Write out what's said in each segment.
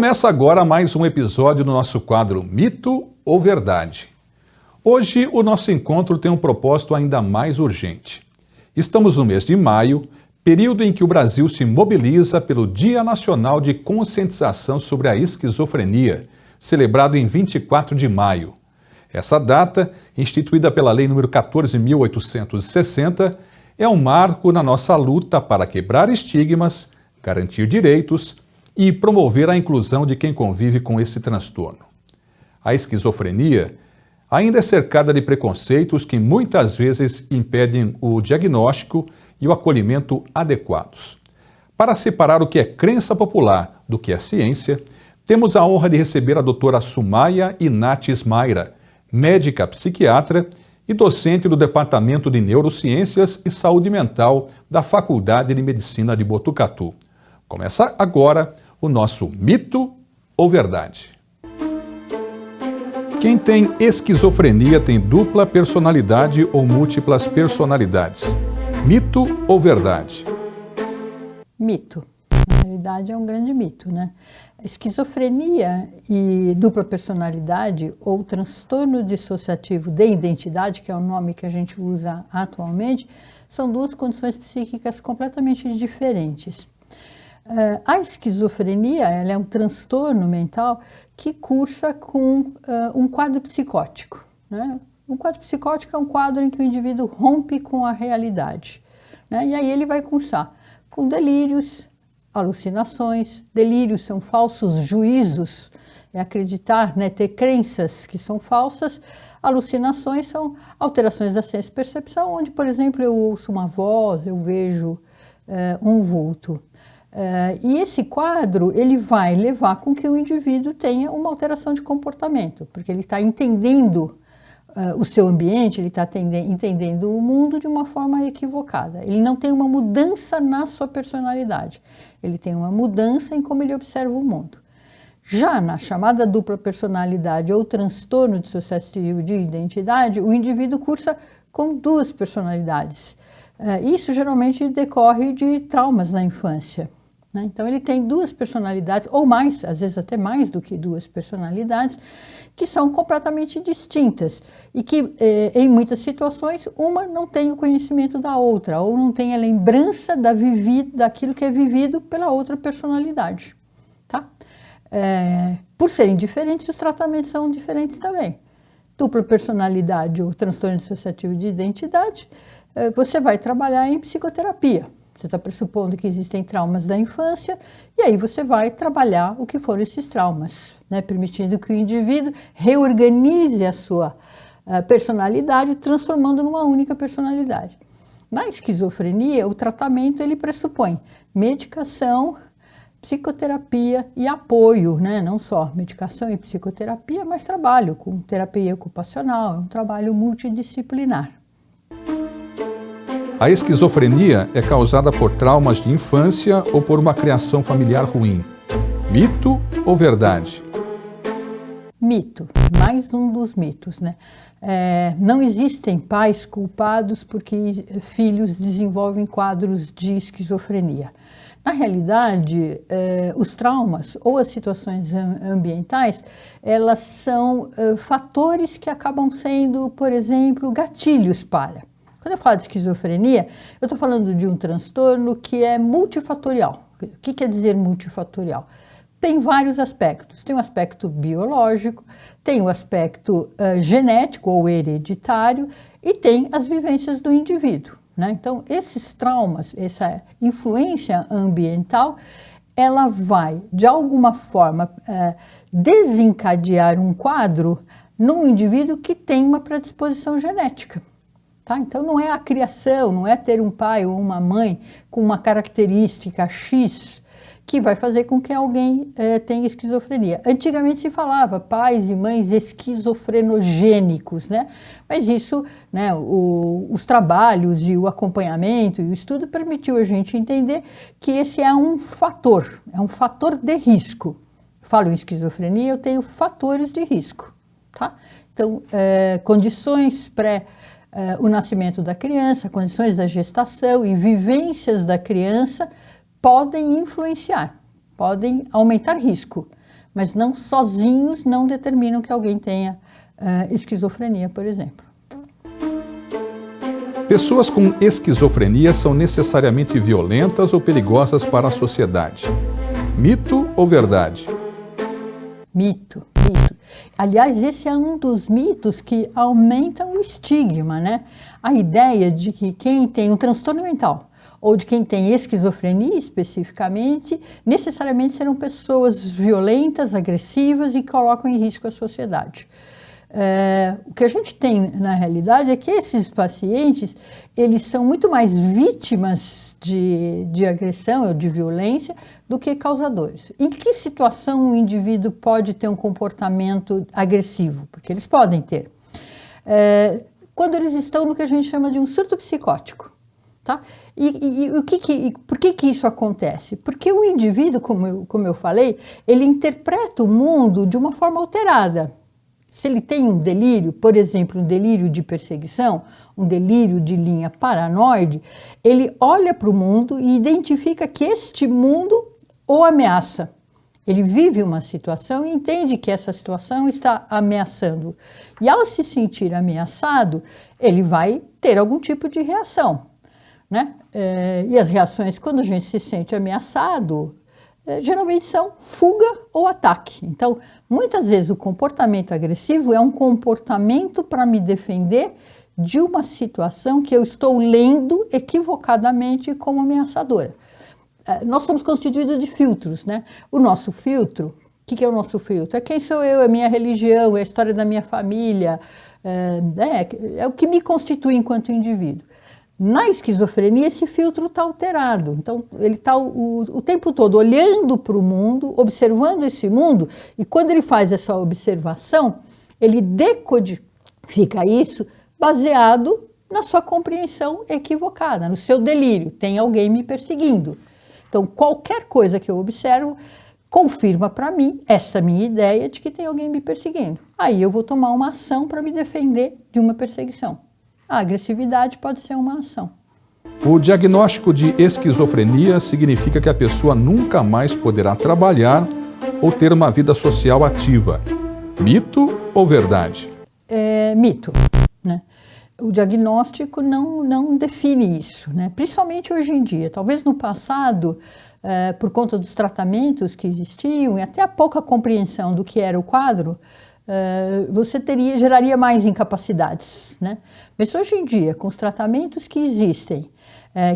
Começa agora mais um episódio do nosso quadro Mito ou Verdade. Hoje o nosso encontro tem um propósito ainda mais urgente. Estamos no mês de maio, período em que o Brasil se mobiliza pelo Dia Nacional de Conscientização sobre a Esquizofrenia, celebrado em 24 de maio. Essa data, instituída pela Lei nº 14.860, é um marco na nossa luta para quebrar estigmas, garantir direitos e promover a inclusão de quem convive com esse transtorno. A esquizofrenia ainda é cercada de preconceitos que muitas vezes impedem o diagnóstico e o acolhimento adequados. Para separar o que é crença popular do que é ciência, temos a honra de receber a doutora Sumaia Inates Mayra, médica psiquiatra e docente do Departamento de Neurociências e Saúde Mental da Faculdade de Medicina de Botucatu. Começa agora o nosso Mito ou Verdade. Quem tem esquizofrenia tem dupla personalidade ou múltiplas personalidades. Mito ou verdade? Mito. Na realidade é um grande mito, né? Esquizofrenia e dupla personalidade ou transtorno dissociativo de identidade, que é o nome que a gente usa atualmente, são duas condições psíquicas completamente diferentes. A esquizofrenia ela é um transtorno mental que cursa com um quadro psicótico, né? Um quadro psicótico é um quadro em que o indivíduo rompe com a realidade, né? E aí ele vai cursar com delírios, alucinações. Delírios são falsos juízos, é acreditar, né, ter crenças que são falsas. Alucinações são alterações da senso-percepção, onde, por exemplo, eu ouço uma voz, eu vejo um vulto. E esse quadro ele vai levar com que o indivíduo tenha uma alteração de comportamento, porque ele está entendendo o seu ambiente, ele está entendendo o mundo de uma forma equivocada. Ele não tem uma mudança na sua personalidade, ele tem uma mudança em como ele observa o mundo. Já na chamada dupla personalidade ou transtorno dissociativo de identidade, o indivíduo cursa com duas personalidades. Isso geralmente decorre de traumas na infância. Então ele tem duas personalidades, ou mais, às vezes até mais do que duas personalidades, que são completamente distintas e que em muitas situações uma não tem o conhecimento da outra, ou não tem a lembrança daquilo que é vivido pela outra personalidade. Tá? Por serem diferentes, os tratamentos são diferentes também. Dupla personalidade ou transtorno dissociativo de identidade, você vai trabalhar em psicoterapia. Você está pressupondo que existem traumas da infância e aí você vai trabalhar o que foram esses traumas, né? Permitindo que o indivíduo reorganize a sua personalidade, transformando numa única personalidade. Na esquizofrenia, o tratamento ele pressupõe medicação, psicoterapia e apoio, né? Não só medicação e psicoterapia, mas trabalho com terapia ocupacional, é um trabalho multidisciplinar. A esquizofrenia é causada por traumas de infância ou por uma criação familiar ruim. Mito ou verdade? Mito, mais um dos mitos, né? Não existem pais culpados porque filhos desenvolvem quadros de esquizofrenia. Na realidade, os traumas ou as situações ambientais, elas são fatores que acabam sendo, por exemplo, gatilhos para. Quando eu falo de esquizofrenia, eu estou falando de um transtorno que é multifatorial. O que quer dizer multifatorial? Tem vários aspectos. Tem o aspecto biológico, tem o aspecto genético ou hereditário e tem as vivências do indivíduo, né? Então, esses traumas, essa influência ambiental, ela vai, de alguma forma, desencadear um quadro num indivíduo que tem uma predisposição genética. Tá? Então não é a criação, não é ter um pai ou uma mãe com uma característica X que vai fazer com que alguém tenha esquizofrenia. Antigamente se falava pais e mães esquizofrenogênicos, né? Mas isso, né, os trabalhos e o acompanhamento e o estudo permitiu a gente entender que esse é um fator de risco. Eu falo em esquizofrenia, eu tenho fatores de risco, tá? Então, condições o nascimento da criança, condições da gestação e vivências da criança podem influenciar, podem aumentar risco. mas não sozinhos não determinam que alguém tenha esquizofrenia, por exemplo. Pessoas com esquizofrenia são necessariamente violentas ou perigosas para a sociedade? Mito ou verdade? Mito, mito. Aliás, esse é um dos mitos que aumentam o estigma, né? A ideia de que quem tem um transtorno mental ou de quem tem esquizofrenia especificamente, necessariamente serão pessoas violentas, agressivas e colocam em risco a sociedade. O que a gente tem na realidade é que esses pacientes, eles são muito mais vítimas de agressão ou de violência do que causadores. Em que situação um indivíduo pode ter um comportamento agressivo? Porque eles podem ter. Quando eles estão no que a gente chama de um surto psicótico. Tá? Por que isso acontece? Porque o indivíduo, como eu falei, ele interpreta o mundo de uma forma alterada. Se ele tem um delírio, por exemplo, um delírio de perseguição, um delírio de linha paranoide, ele olha para o mundo e identifica que este mundo o ameaça. Ele vive uma situação e entende que essa situação está ameaçando. E ao se sentir ameaçado, ele vai ter algum tipo de reação, né? E as reações, quando a gente se sente ameaçado, geralmente são fuga ou ataque. Então, muitas vezes o comportamento agressivo é um comportamento para me defender de uma situação que eu estou lendo equivocadamente como ameaçadora. Nós somos constituídos de filtros, né? O nosso filtro, o que é o nosso filtro? É quem sou eu, é a minha religião, é a história da minha família, é o que me constitui enquanto indivíduo. Na esquizofrenia, esse filtro está alterado. Então, ele está o tempo todo olhando para o mundo, observando esse mundo, e quando ele faz essa observação, ele decodifica isso baseado na sua compreensão equivocada, no seu delírio. Tem alguém me perseguindo. Então, qualquer coisa que eu observo confirma para mim essa minha ideia de que tem alguém me perseguindo. Aí eu vou tomar uma ação para me defender de uma perseguição. A agressividade pode ser uma ação. O diagnóstico de esquizofrenia significa que a pessoa nunca mais poderá trabalhar ou ter uma vida social ativa. Mito ou verdade? Mito, né? O diagnóstico não define isso, né? Principalmente hoje em dia. Talvez no passado, por conta dos tratamentos que existiam e até a pouca compreensão do que era o quadro, você geraria mais incapacidades, né? Mas hoje em dia, com os tratamentos que existem,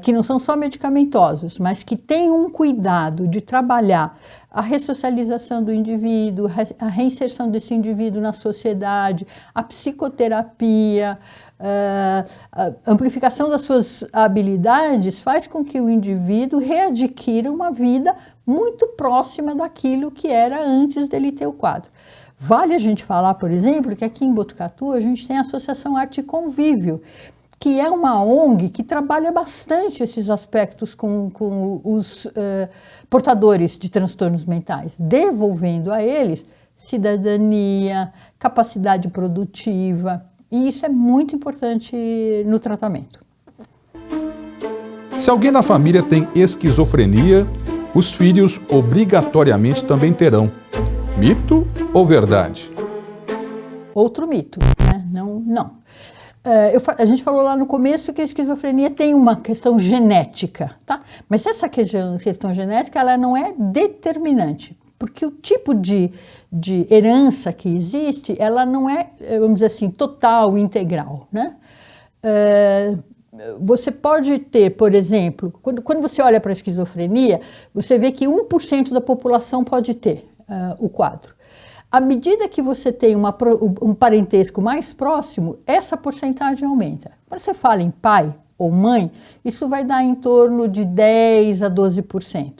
que não são só medicamentosos, mas que têm um cuidado de trabalhar a ressocialização do indivíduo, a reinserção desse indivíduo na sociedade, a psicoterapia, a amplificação das suas habilidades, faz com que o indivíduo readquira uma vida muito próxima daquilo que era antes dele ter o quadro. Vale a gente falar, por exemplo, que aqui em Botucatu a gente tem a Associação Arte e Convívio, que é uma ONG que trabalha bastante esses aspectos com os portadores de transtornos mentais, devolvendo a eles cidadania, capacidade produtiva, e isso é muito importante no tratamento. Se alguém na família tem esquizofrenia, os filhos obrigatoriamente também terão. Mito ou verdade? Outro mito, né? Não. A gente falou lá no começo que a esquizofrenia tem uma questão genética, tá? Mas essa questão genética, ela não é determinante, porque o tipo de herança que existe, ela não é, vamos dizer assim, total, integral, né? Você pode ter, por exemplo, quando você olha para a esquizofrenia, você vê que 1% da população pode ter o quadro. À medida que você tem um parentesco mais próximo, essa porcentagem aumenta. Quando você fala em pai ou mãe, isso vai dar em torno de 10% a 12%.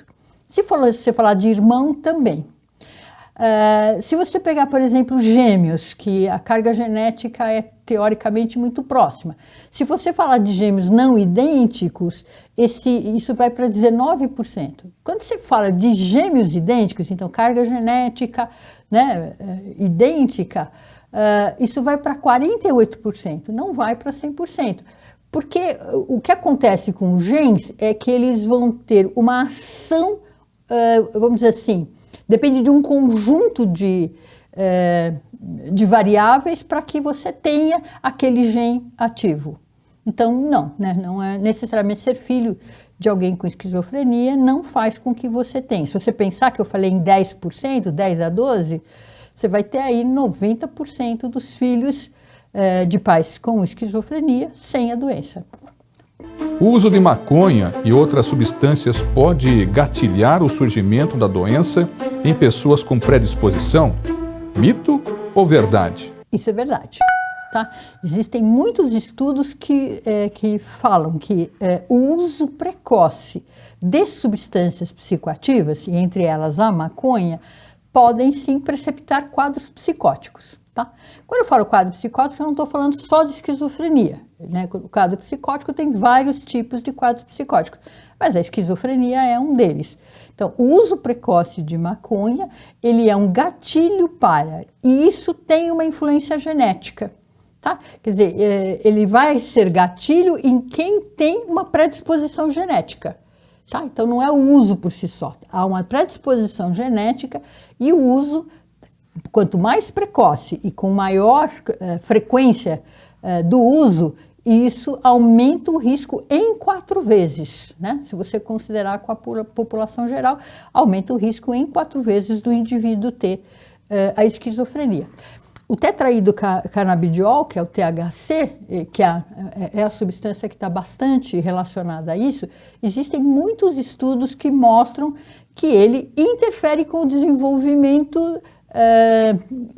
Se você falar de irmão, também. Se você pegar, por exemplo, gêmeos, que a carga genética é teoricamente muito próxima. Se você falar de gêmeos não idênticos, isso vai para 19%. Quando você fala de gêmeos idênticos, então carga genética, né, idêntica, isso vai para 48%, não vai para 100%. Porque o que acontece com os genes é que eles vão ter uma ação, vamos dizer assim, Depende de um conjunto de variáveis para que você tenha aquele gene ativo. Então, não, né? Não é necessariamente ser filho de alguém com esquizofrenia não faz com que você tenha. Se você pensar que eu falei em 10%, 10 a 12%, você vai ter aí 90% dos filhos de pais com esquizofrenia sem a doença. O uso de maconha e outras substâncias pode gatilhar o surgimento da doença em pessoas com predisposição? Mito ou verdade? Isso é verdade. Tá? Existem muitos estudos que falam que o uso precoce de substâncias psicoativas, e entre elas a maconha, podem sim precipitar quadros psicóticos. Tá? Quando eu falo quadro psicótico, eu não estou falando só de esquizofrenia. Né? O quadro psicótico tem vários tipos de quadros psicóticos, mas a esquizofrenia é um deles. Então, o uso precoce de maconha, ele é um gatilho para, e isso tem uma influência genética. Tá? Quer dizer, ele vai ser gatilho em quem tem uma predisposição genética. Tá? Então, não é o uso por si só. Há uma predisposição genética e o uso, quanto mais precoce e com maior frequência do uso, isso aumenta o risco em 4 vezes. Né? Se você considerar com a população geral, aumenta o risco em 4 vezes do indivíduo ter a esquizofrenia. O tetraidrocanabidiol, que é o THC, que é a substância que está bastante relacionada a isso, existem muitos estudos que mostram que ele interfere com o desenvolvimento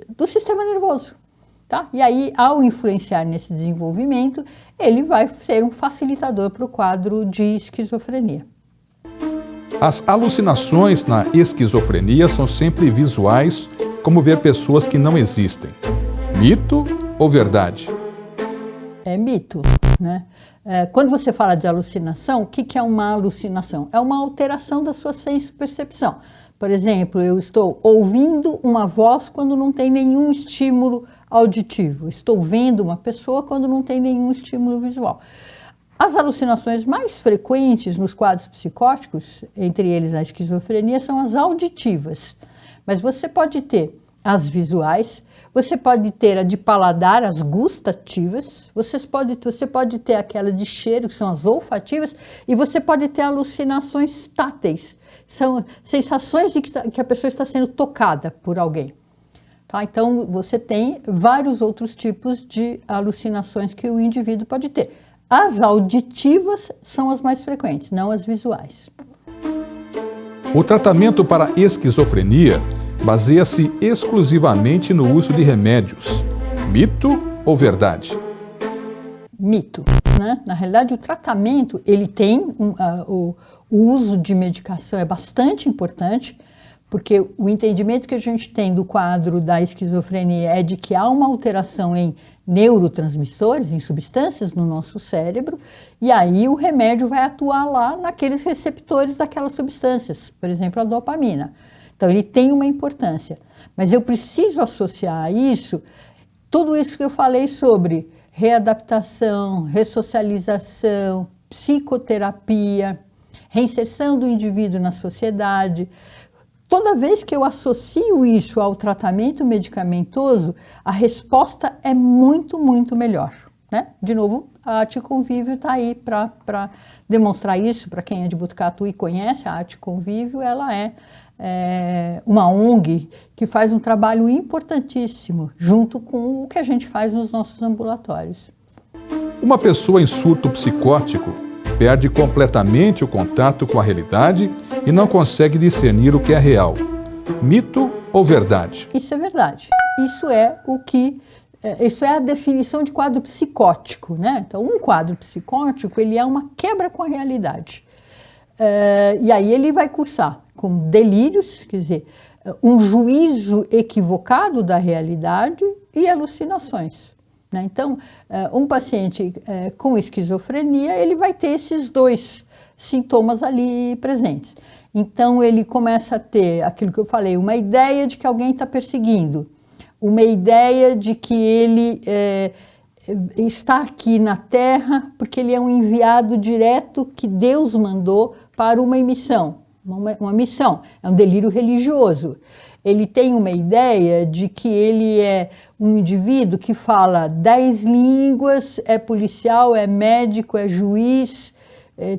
do sistema nervoso. Tá? E aí, ao influenciar nesse desenvolvimento, ele vai ser um facilitador para o quadro de esquizofrenia. As alucinações na esquizofrenia são sempre visuais, como ver pessoas que não existem. Mito ou verdade? É mito, né? Quando você fala de alucinação, o que é uma alucinação? É uma alteração da sua senso-percepção. Por exemplo, eu estou ouvindo uma voz quando não tem nenhum estímulo auditivo. Estou vendo uma pessoa quando não tem nenhum estímulo visual. As alucinações mais frequentes nos quadros psicóticos, entre eles a esquizofrenia, são as auditivas. Mas você pode ter as visuais, você pode ter a de paladar, as gustativas, você pode ter aquela de cheiro, que são as olfativas, e você pode ter alucinações táteis, são sensações de que a pessoa está sendo tocada por alguém. Tá? Então, você tem vários outros tipos de alucinações que o indivíduo pode ter. As auditivas são as mais frequentes, não as visuais. O tratamento para esquizofrenia baseia-se exclusivamente no uso de remédios. Mito ou verdade? Mito, né? Na realidade, o tratamento, ele tem o uso de medicação é bastante importante, porque o entendimento que a gente tem do quadro da esquizofrenia é de que há uma alteração em neurotransmissores, em substâncias no nosso cérebro, e aí o remédio vai atuar lá naqueles receptores daquelas substâncias, por exemplo, a dopamina. Então, ele tem uma importância, mas eu preciso associar a isso tudo isso que eu falei sobre readaptação, ressocialização, psicoterapia, reinserção do indivíduo na sociedade. Toda vez que eu associo isso ao tratamento medicamentoso, a resposta é muito, muito melhor. Né? De novo, a Arte Convívio está aí para demonstrar isso. Para quem é de Botucatu e conhece a Arte Convívio, ela é uma ONG que faz um trabalho importantíssimo junto com o que a gente faz nos nossos ambulatórios. Uma pessoa em surto psicótico perde completamente o contato com a realidade e não consegue discernir o que é real. Mito ou verdade? Isso é verdade. Isso é a definição de quadro psicótico, né? Então, um quadro psicótico, ele é uma quebra com a realidade. E aí ele vai cursar com delírios, quer dizer, um juízo equivocado da realidade e alucinações. Né? Então, um paciente com esquizofrenia, ele vai ter esses dois sintomas ali presentes. Então, ele começa a ter aquilo que eu falei, uma ideia de que alguém está perseguindo, uma ideia de que ele está aqui na Terra porque ele é um enviado direto que Deus mandou para uma missão. uma missão, é um delírio religioso. Ele tem uma ideia de que ele é um indivíduo que fala 10 línguas, é policial, é médico, é juiz,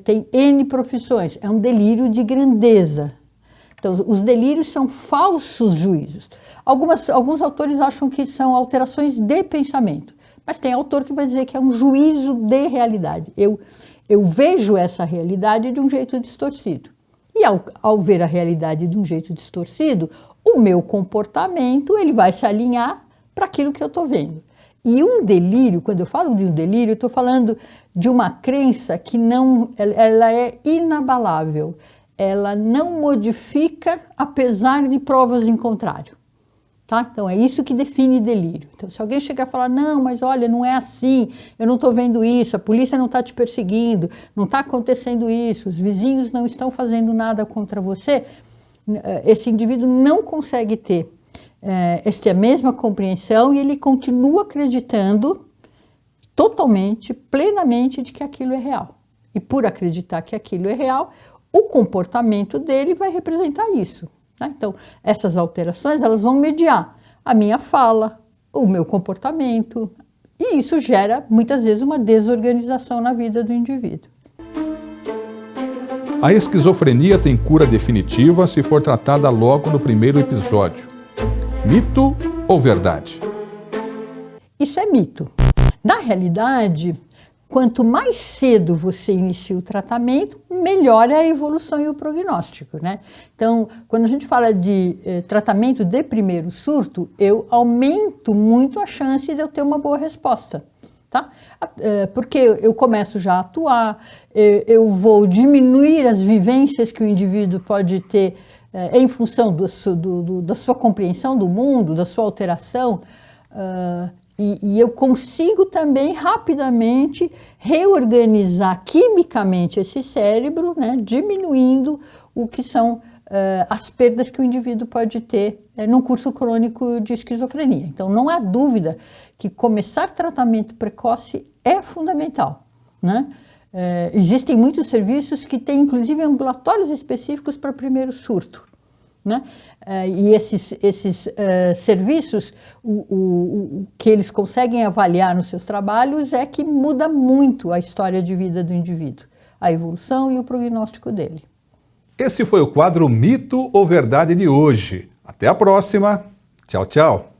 tem N profissões. É um delírio de grandeza. Então, os delírios são falsos juízos. Alguns autores acham que são alterações de pensamento, mas tem autor que vai dizer que é um juízo de realidade. Eu vejo essa realidade de um jeito distorcido. E ao ver a realidade de um jeito distorcido, o meu comportamento ele vai se alinhar para aquilo que eu estou vendo. E um delírio, quando eu falo de um delírio, eu estou falando de uma crença que ela é inabalável. Ela não modifica apesar de provas em contrário. Tá? Então é isso que define delírio. Então se alguém chegar e falar, não, mas olha, não é assim, eu não estou vendo isso, a polícia não está te perseguindo, não está acontecendo isso, os vizinhos não estão fazendo nada contra você, esse indivíduo não consegue ter esta mesma compreensão e ele continua acreditando totalmente, plenamente de que aquilo é real. E por acreditar que aquilo é real, o comportamento dele vai representar isso. Né? Então, essas alterações elas vão mediar a minha fala, o meu comportamento, e isso gera, muitas vezes, uma desorganização na vida do indivíduo. A esquizofrenia tem cura definitiva se for tratada logo no primeiro episódio. Mito ou verdade? Isso é mito. Na realidade, quanto mais cedo você inicia o tratamento, melhor é a evolução e o prognóstico, né? Então, quando a gente fala de tratamento de primeiro surto, eu aumento muito a chance de eu ter uma boa resposta, tá? Porque eu começo já a atuar, eu vou diminuir as vivências que o indivíduo pode ter em função da sua compreensão do mundo, da sua alteração, e eu consigo também rapidamente reorganizar quimicamente esse cérebro, né, diminuindo o que são as perdas que o indivíduo pode ter num curso crônico de esquizofrenia. Então, não há dúvida que começar tratamento precoce é fundamental, né? Existem muitos serviços que têm, inclusive, ambulatórios específicos para primeiro surto, né? E esses serviços, o que eles conseguem avaliar nos seus trabalhos é que muda muito a história de vida do indivíduo, a evolução e o prognóstico dele. Esse foi o quadro Mito ou Verdade de hoje. Até a próxima. Tchau, tchau.